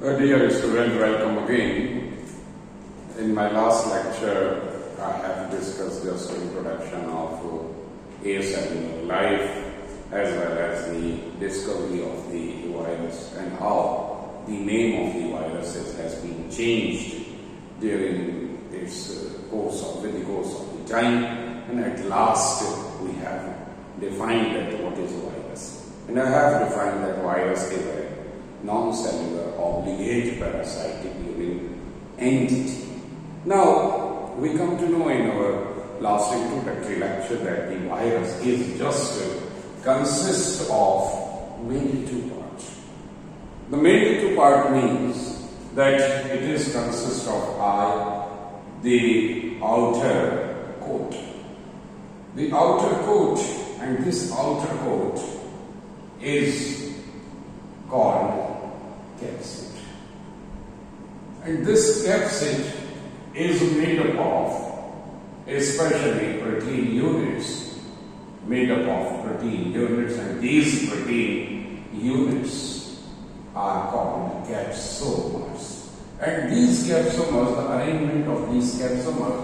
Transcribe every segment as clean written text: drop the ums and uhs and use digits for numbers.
Dear student, welcome again. In my last lecture, I have discussed just the introduction of acellular life as well as the discovery of the virus and how the name of the viruses has been changed during its course of the time, and at last we have defined that what is a virus. And I have defined that virus is a non-cellular obligate parasitic living entity. Now, we come to know in our last introductory lecture that the virus is just consists of mainly two parts. The mainly two part means that it is consists of the outer coat. The outer coat, and this outer coat is called capsid. And this capsid is made up of especially protein units, and these protein units are called capsomers. And these capsomers, the arrangement of these capsomers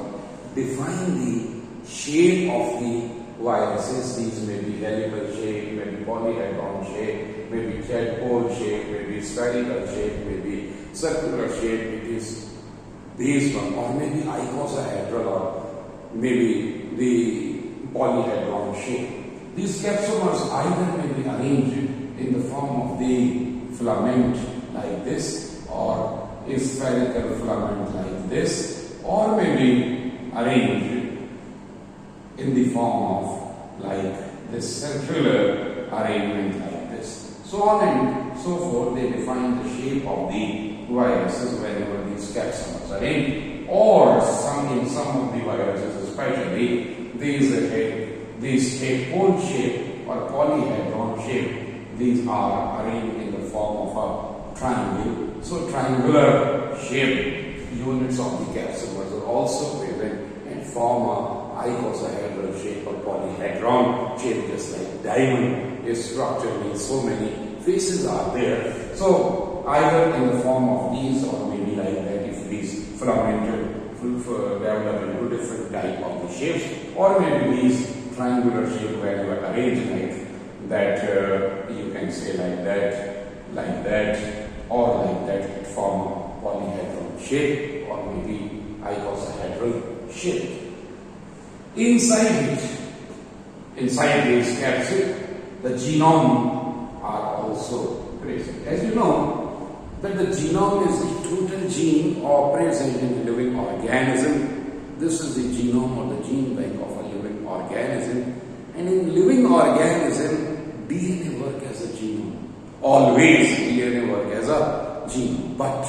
define the shape of the viruses. These may be helical shape, maybe polyhedron shape, maybe tadpole shape, maybe spherical shape, maybe circular shape. It is these one, or maybe icosahedral, or maybe the polyhedron shape. These capsomers either may be arranged in the form of the filament like this, or a spherical filament like this, or may be arranged in the form of like this circular arrangement like this. So on and so forth, they define the shape of the viruses whenever these capsomers are arranged, or in some of the viruses, especially these tadpole shape or polyhedron shape, these are arranged in the form of a triangle. So triangular shape units of the capsomers are also present and form a icosahedral shape or polyhedron shape, just like diamond is structured with so many faces are there. So either in the form of these, or maybe like that if these filamented develop into different type of the shapes, or maybe these triangular shape where you are arranged like that, you can say like that, or like that, it form a polyhedron shape, or maybe icosahedral shape. Inside this capsid, the genome are also present. As you know, that the genome is the total gene or present in a living organism. This is the genome or the gene bank of a living organism. And in living organism, DNA work as a genome. Always DNA work as a genome. But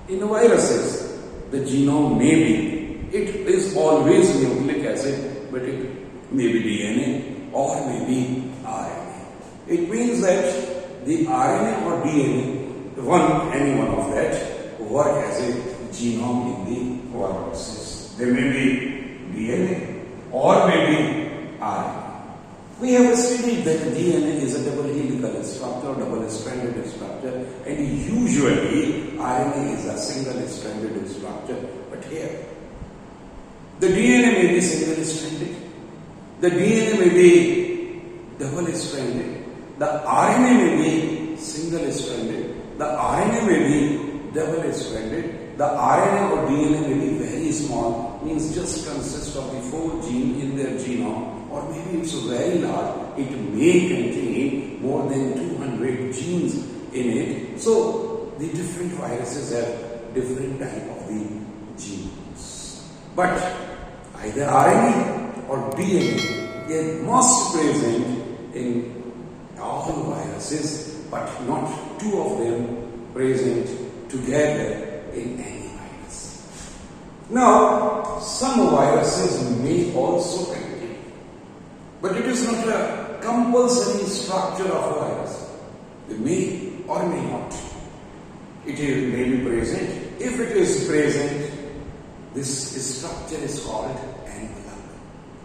in viruses, the genome may be, it is always nucleic acid, but it may be DNA or may be RNA. It means that the RNA or DNA, any one of that, work as a genome in the viruses. There may be DNA or may be RNA. We have studied that DNA is a double helical structure, double stranded structure, and usually RNA is a single stranded structure. But here, the DNA may be single stranded, the DNA may be double stranded, the RNA may be single stranded, the RNA may be double stranded, the RNA or DNA may be very small, means just consists of the 4 genes in their genome, or maybe it's very large, it may contain more than 200 genes in it. So the different viruses have different type of the genes. But either RNA or DNA, they are most present in all viruses, but not 2 of them present together in any virus. Now, some viruses may also contain, but it is not a compulsory structure of a virus. They may or may not. It may be present. If it is present, this structure is called envelope.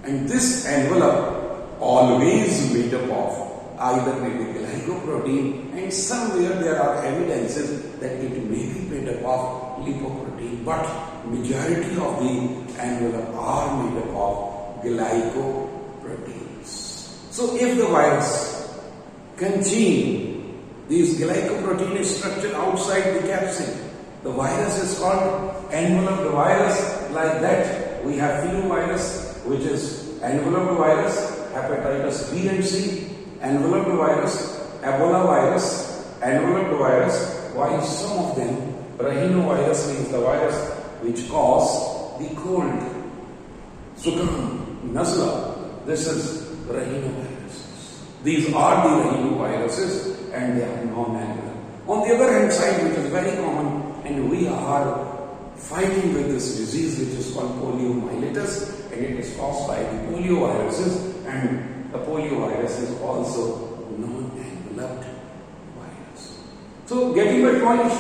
And this envelope always made up of either may be glycoprotein, and somewhere there are evidences that it may be made up of lipoprotein, but majority of the envelope are made up of glycoproteins. So if the virus contain these glycoprotein structure outside the capsid, the virus is called enveloped virus. Like that, we have filovirus, which is enveloped virus, hepatitis B and C, enveloped virus, Ebola virus, enveloped virus, while some of them, rhinovirus means the virus which cause the cold, Zukam, Nazla, this is rhinoviruses. These are the rhinoviruses and they are non-enveloped. On the other hand side, which is very common, and we are fighting with this disease which is called poliomyelitis, and it is caused by the polioviruses, and the poliovirus is also non-enveloped virus. So getting my point,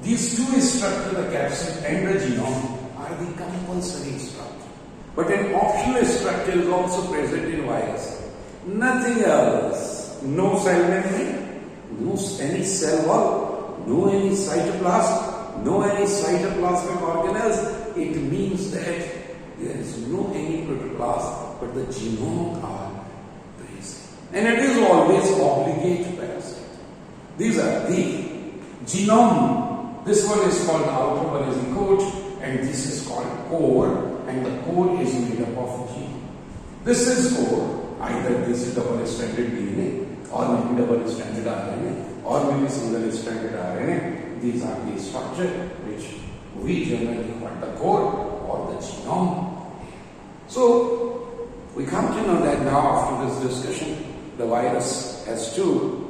these two structures, the capsid and the genome, are the compulsory structure. But an optional structure is also present in virus. Nothing else. No cell membrane, no any cell wall, no any cytoplasm, no any cytoplasmic organelles. It means that there is no any protoplasm, but the genome are present. And it is always obligate parasite. These are the genome. This one is called, the outer one is the coat, and this is called core, and the core is made up of genome. This is core. Either this is double-stranded DNA, or maybe double-stranded RNA, or maybe single-stranded RNA. These are the structure which we generally call the core or the genome. So we come to know that now after this discussion, the virus has two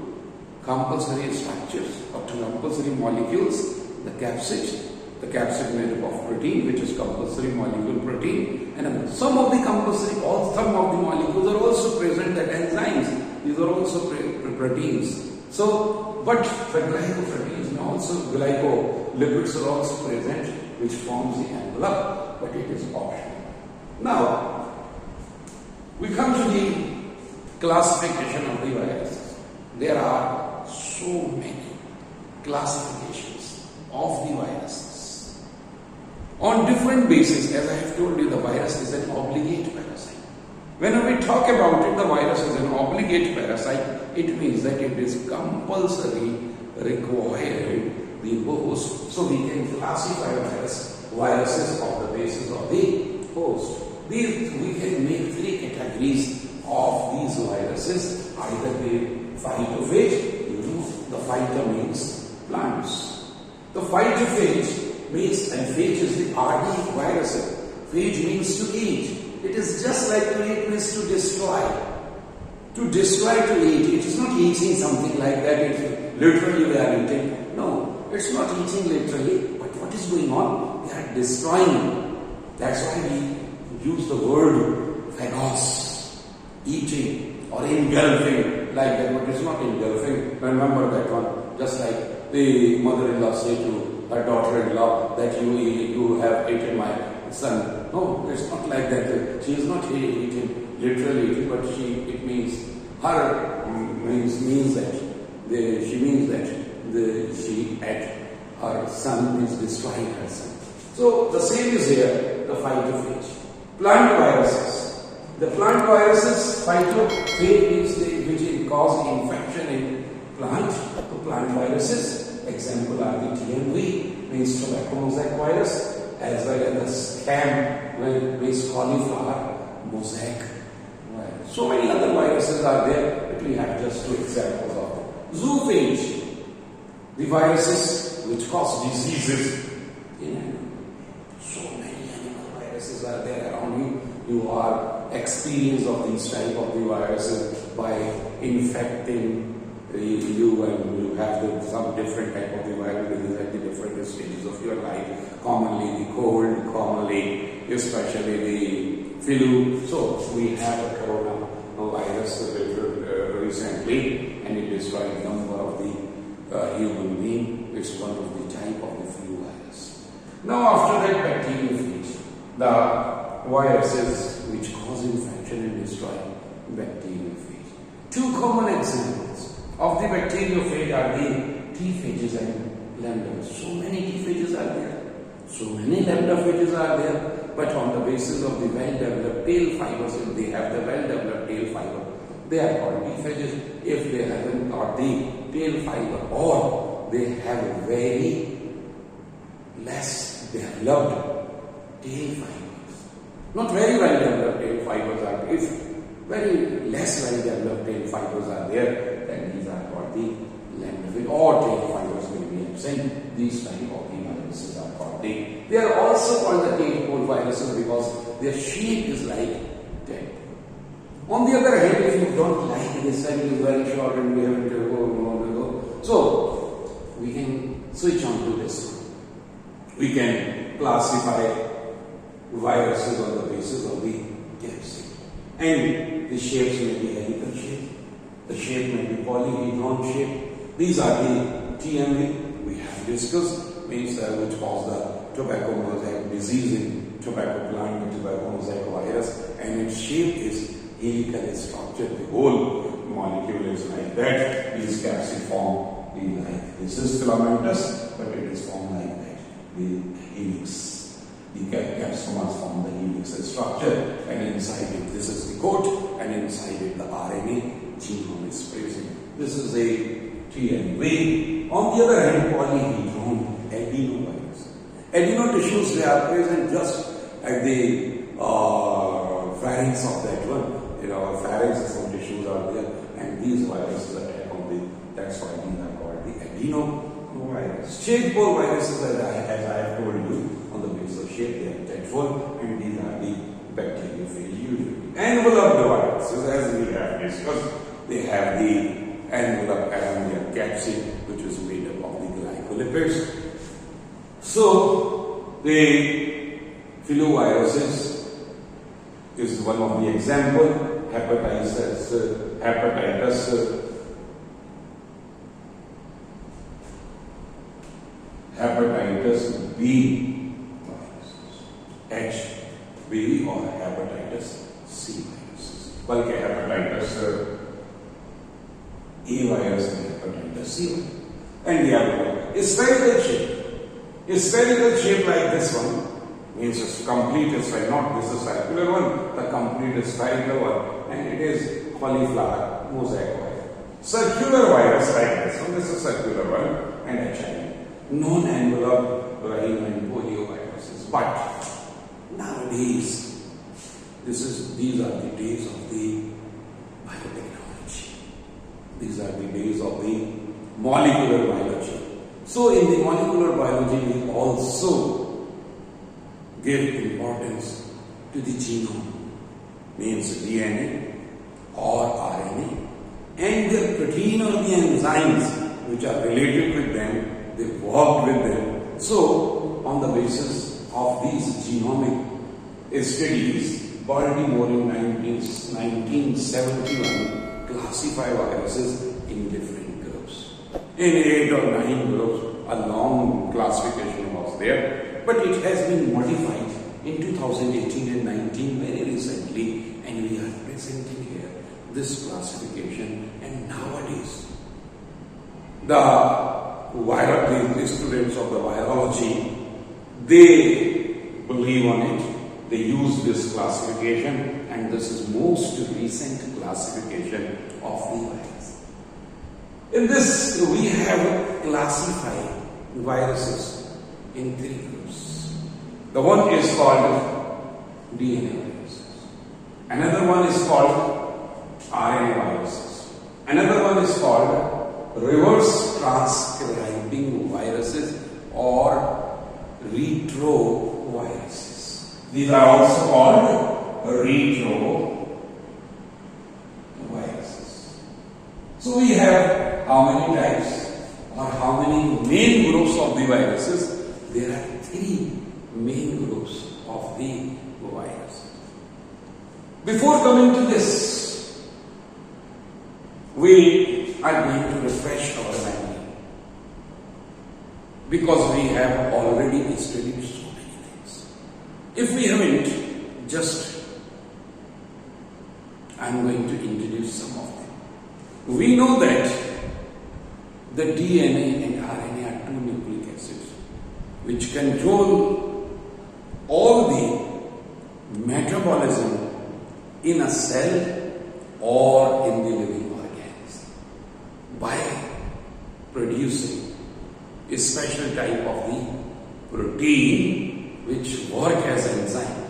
compulsory structures or two compulsory molecules, the capsid made up of protein, which is compulsory molecule protein, and some of the compulsory, some of the molecules are also present, that enzymes, these are also proteins. So, but the glycoproteins and also glycolipids are also present, which forms the envelope, but it is optional. Now, we come to the classification of the viruses. There are so many classifications of the viruses. On different bases, as I have told you, the virus is an obligate parasite. When we talk about it, the virus is an obligate parasite, it means that it is compulsory required the host. So we can classify viruses on the basis of the host. We can make three categories of these viruses. Either the phytophage, the phyto means plants. The phytophage means, and phage is the RD virus. Phage means to eat. It is just like to eat means to destroy. To destroy, to eat. It is not eating something like that. It's literally they are eating. No, it's not eating literally. But what is going on? They are destroying. That's why we use the word phagos, eating or engulfing like that. But it's not engulfing. Remember that one. Just like the mother-in-law say to her daughter-in-law that you have eaten my son. No, it's not like that. She is not eating, literally eating, but it means her means that she ate her son, is destroying her son. So the same is here, the phytophage. Plant viruses. The plant viruses, phytophage is which cause infection in plant. The plant viruses. Example are the TMV, means tobacco mosaic virus, as well as the scam, means cauliflower mosaic virus. So many other viruses are there, but we have just two examples of them. Zoophage, the viruses which cause diseases in animals. So many animal viruses are there around you. You are experienced of these type of the viruses by infecting you, and you have some different type of the viruses at the different stages of your life. Commonly the cold, commonly especially the flu. So we have a coronavirus recently, and it destroyed a number of the human beings. It's one of the type of the flu virus. Now after that, bacteriophage, the viruses which cause infection and destroy bacteriophage. Two common examples of the bacteriophage are the T phages and lambda. So many T phages are there, so many lambda phages are there, but on the basis of the well-developed tail fibers, if they have the well-developed tail fiber, they are called T phages. If they haven't got the tail fiber or they have very less developed tail fibers, not very well developed tail fibers are, if very less well developed tail fibers are there, then these are called the lambda phage, or tail fibers will be absent. These type of the viruses are called they are also called the tail pole viruses because their shape is like tail. On the other hand, if you don't like this time, it is very short and we have to go. So we can switch on to this one. We can classify viruses on the basis of the capsid. And the shapes may be helical shape, the shape may be polyhedron shape. These are the TMA we have discussed, means which cause the tobacco mosaic disease in tobacco plant, the tobacco mosaic virus, and its shape is helical structure. The whole molecule is like that. These capsid form be like this is filamentous, but it is formed like that. The helix. The capsomas form the helix structure, and inside it, this is the coat, and inside it, the RNA genome is present. This is a TMV. On the other hand, polyhedron adenovirus. Adeno tissues, they are present just at the pharynx of that one. Pharynx, some tissues are there, and these viruses attack on the. That's why these are called the adenovirus. Shape pole viruses, as I have told you. On the basis of shape, they are tadpole, and these are the bacteriophage usually. Enveloped viruses, as we have discussed, they have the envelope around their capsid, which is made up of the glycolipids. So, the filoviruses is one of the example. Hepatitis B viruses, HB or hepatitis C viruses. Balki hepatitis A virus and hepatitis C virus. And the other is spherical shape. A spherical shape like this one means it's complete is not this is circular one, the complete is spherical one, and it is cauliflower mosaic virus. Circular virus like this one, this is circular one, and HIV. Non-enveloped rhino and polio viruses. But nowadays, these are the days of the biotechnology. These are the days of the molecular biology. So in the molecular biology, we also give importance to the genome, means DNA or RNA, and the protein or the enzymes which are related with them, they work with them. So, on the basis of these genomic studies, Baltimore in 1971 classify viruses in different groups. In 8 or 9 groups, a long classification was there, but it has been modified in 2018 and 19 very recently, and we are presenting here this classification. And nowadays, the students of the virology, they believe on it. They use this classification, and this is most recent classification of the virus. In this, we have classified viruses in 3 groups. The one is called DNA viruses. Another one is called RNA viruses. Another one is called reverse transcribing viruses or retroviruses. These are also called retroviruses. So we have how many types or how many main groups of the viruses? There are 3 main groups of the virus. Before coming to this, we are going to refresh our memory, because we have already studied so many things. If we haven't, just I am going to introduce some of them. We know that the DNA and RNA are two nucleic acids which control all the metabolism in a cell or in the living organism by producing a special type of the protein which work as enzyme.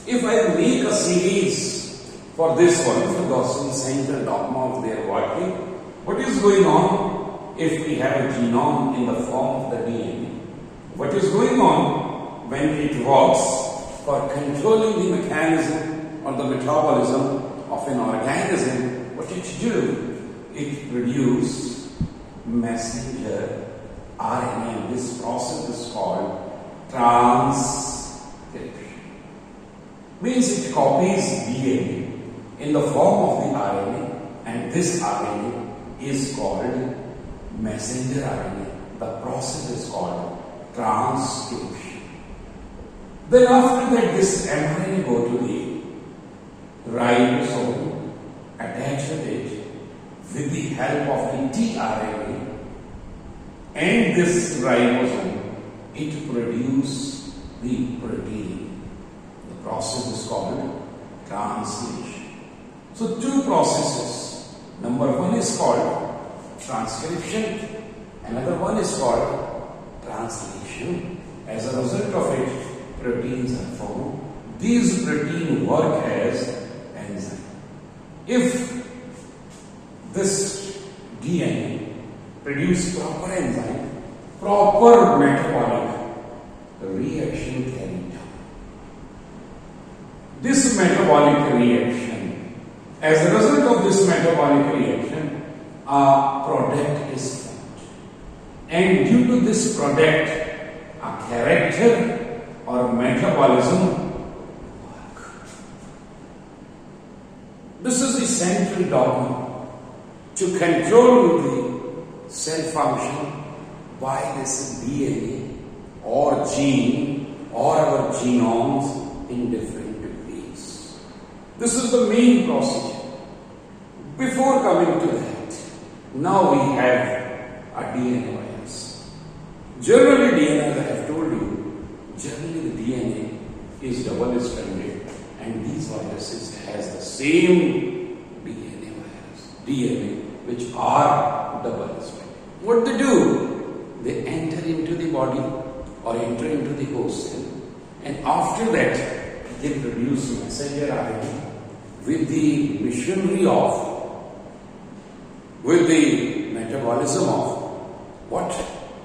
If I make a series for this one, for the central dogma of their working, what is going on if we have a genome in the form of the DNA? What is going on when it works for controlling the mechanism or the metabolism of an organism? What it do? It produces messenger RNA, and this process is called transcription. Means it copies DNA in the form of the RNA, and this RNA is called messenger RNA. The process is called transcription. Then after that, this mRNA go to the ribosome, attach it with the help of the tRNA, and this ribosome, it produces the protein. The process is called translation. So two processes. Number one is called transcription, another one is called translation. As a result of it, proteins are formed. These proteins work as enzyme. If this DNA produce proper enzyme, proper metabolic reaction carried out. This metabolic reaction, as a result of this metabolic reaction, a product is formed. And due to this product, a character or metabolism work. This is the central dogma to control the cell function by this DNA or gene or our genomes in different ways. This is the main procedure. Before coming to that, now we have a DNA virus. Generally DNA, as I have told you, generally the DNA is double-stranded, and these viruses has the same DNA which are double-stranded. What they do? They enter into the body or enter into the host cell, and after that they produce messenger RNA with the machinery of, with the metabolism of what?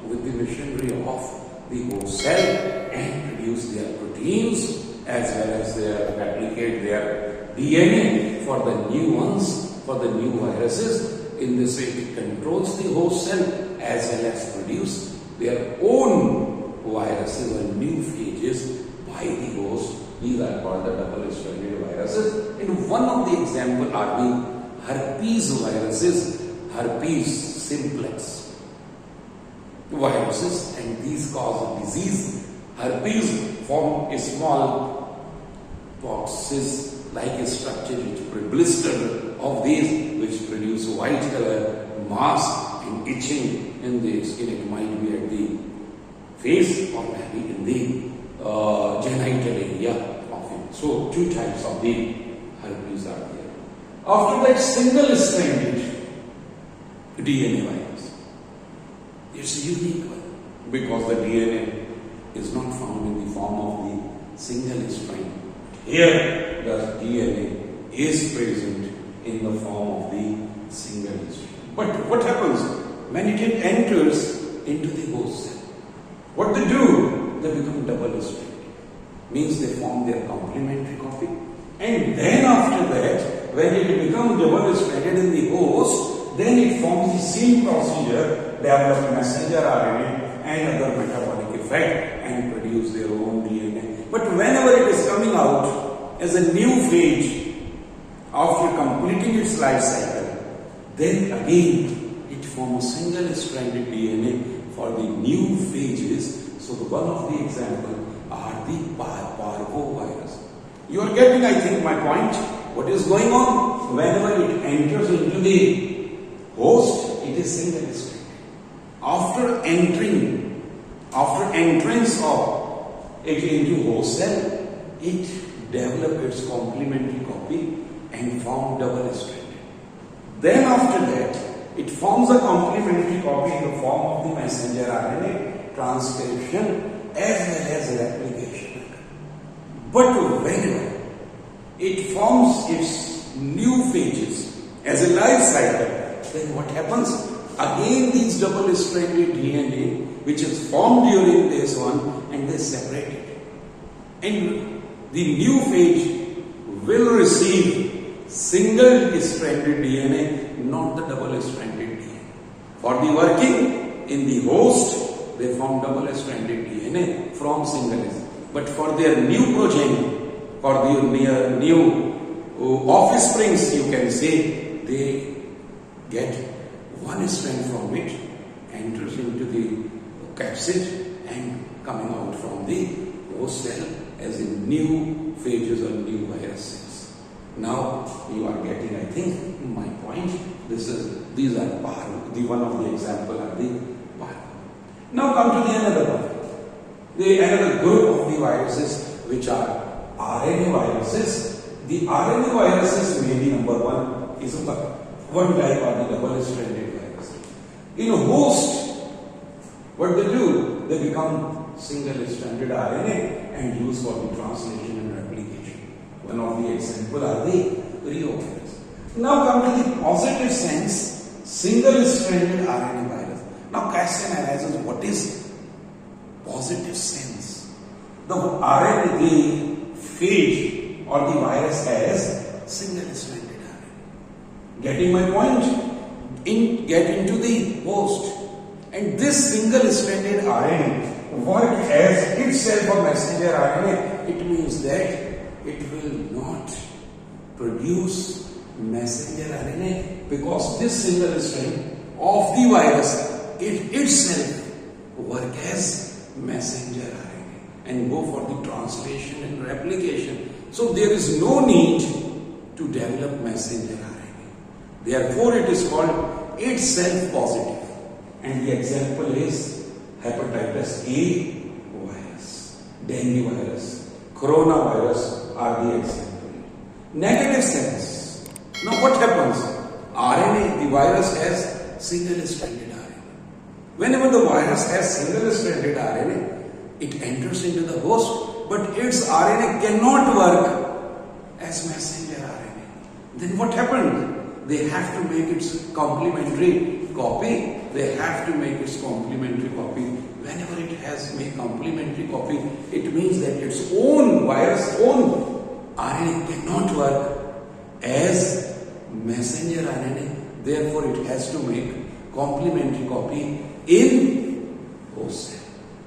With the machinery of the host cell, and produce their proteins as well as their replicate their DNA for the new ones, for the new viruses. In this way, it controls the host cell as well as produce their own viruses or new phages by the host. These are called the double-stranded viruses. And one of the examples are the herpes viruses, herpes simplex viruses, and these cause disease. Herpes form a small boxes like a structure which blister of these which produce white color, mass and itching in the skin. It might be at the face or maybe in the genital area of it. So two types of the herpes are there. After that, single-stranded DNA virus. It's a unique one because the DNA is not found in the form of the single strand. Here, the DNA is present in the form of the single strand. But what happens when it enters into the host cell? What they do? They become double-stranded. Means they form their complementary copy. And then after that, when it becomes double-stranded in the host, then it forms the same procedure, develop messenger RNA and other metabolic effect and produce their own DNA. But whenever it is coming out as a new phage, after completing its life cycle, then again it forms a single-stranded DNA for the new phages. So one of the examples are the parvovirus. You are getting, I think, my point. What is going on? Whenever it enters into the host, it is single stranded. After entrance of it into host cell, it develops its complementary copy and form double stranded. Then after that, it forms a complementary copy in the form of the messenger RNA transcription as well as replication. But whenever it forms its new phages as a life cycle, then what happens? Again these double stranded DNA which is formed during phase 1 and they separate it. And the new phage will receive single stranded DNA, not the double stranded DNA. For the working in the host, they form double stranded DNA from single. But for their new progeny, for their new offsprings, you can say, they get one strand from it, enters into the capsid and coming out from the host cell as in new phages or new viruses. Now you are getting, I think, my point. These are the one of the example are the parvo. Now come to the another one. The another group of the viruses which are RNA viruses. The RNA viruses may be number one is one type of the double stranded virus. In a host, what they do? They become single stranded RNA and used for the translation and replication. One of the examples are the reovirus. Now come to the positive sense, single stranded RNA virus. Now question arises, what is positive sense? The RNA, the phage or the virus has single stranded RNA. Getting my point? Get into the host. And this single stranded RNA work as itself a messenger RNA. It means that it will not produce messenger RNA because this single strand of the virus it itself work as messenger RNA and go for the translation and replication. So there is no need to develop messenger RNA. Therefore it is called itself positive. And the example is hepatitis A virus, dengue virus, coronavirus are the example. Negative sense. Now what happens? RNA, the virus has single stranded RNA. Whenever the virus has single stranded RNA, it enters into the host, but its RNA cannot work as messenger RNA. Then what happened? They have to make its complementary copy. They have to make its complementary copy. Whenever it has made complementary copy, it means that its own virus, own RNA cannot work as messenger RNA. Therefore, it has to make complementary copy in host cell.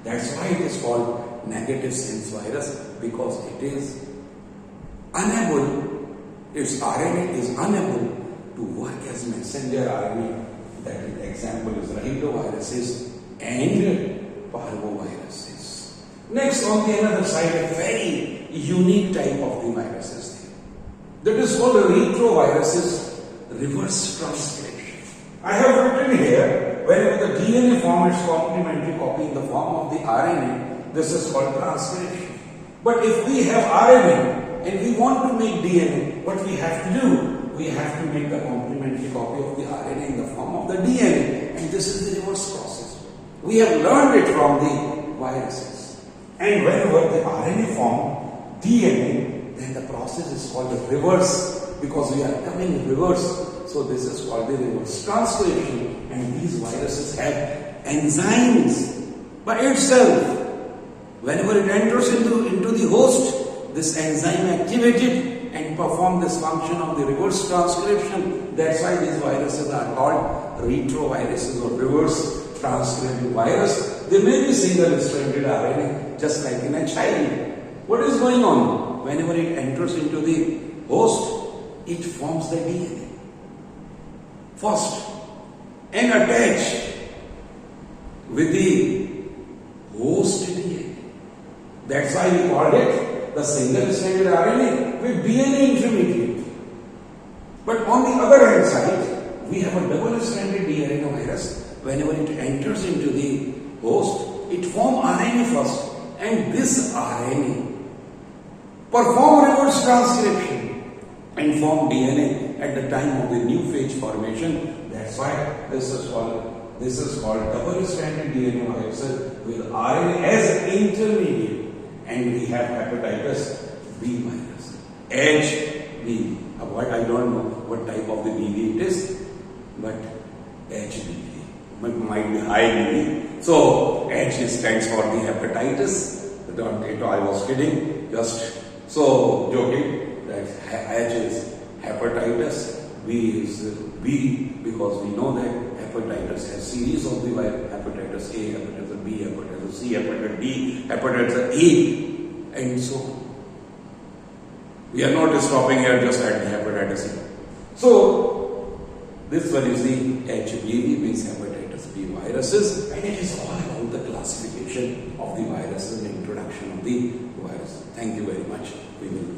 That's why it is called negative sense virus, because it is unable, its RNA is unable to work as messenger RNA. That example is rhinoviruses and parvoviruses. Next, on the another side, a very unique type of the viruses that is called retroviruses, reverse transcription. I have written here, whenever the DNA forms its complementary copy in the form of the RNA, this is called transcription. But if we have RNA and we want to make DNA, what we have to do? We have to make the complementary copy of the RNA in the form of the DNA, and this is the reverse process. We have learned it from the viruses. And whenever the RNA form DNA, then the process is called the reverse, because we are coming in reverse. So this is called the reverse transcription, and these viruses have enzymes by itself. Whenever it enters into the host, this enzyme activated and perform this function of the reverse transcription. That's why these viruses are called retroviruses or reverse transcription virus. They may be single stranded RNA, just like in a child. What is going on? Whenever it enters into the host, it forms the DNA first and attach with the host DNA. That's why we called it the single stranded RNA with DNA intermediate. But on the other hand side, we have a double-stranded DNA virus. Whenever it enters into the host, it forms RNA first, and this RNA perform reverse transcription and form DNA at the time of the new phage formation. That's why this is called double-stranded DNA virus with RNA as intermediate, and we have hepatitis B virus, HB. I don't know what type of the BV it is, but HBV. Might be high BV. So H stands for the hepatitis. I was kidding, just so joking that H is hepatitis, B is B, because we know that hepatitis has series of the hepatitis A, hepatitis B, hepatitis C, hepatitis D, hepatitis E, and so we are not stopping here just at the hepatitis C. So this one is the HBV, means hepatitis B viruses, and it is all about the classification of the viruses and introduction of the virus. Thank you very much. We will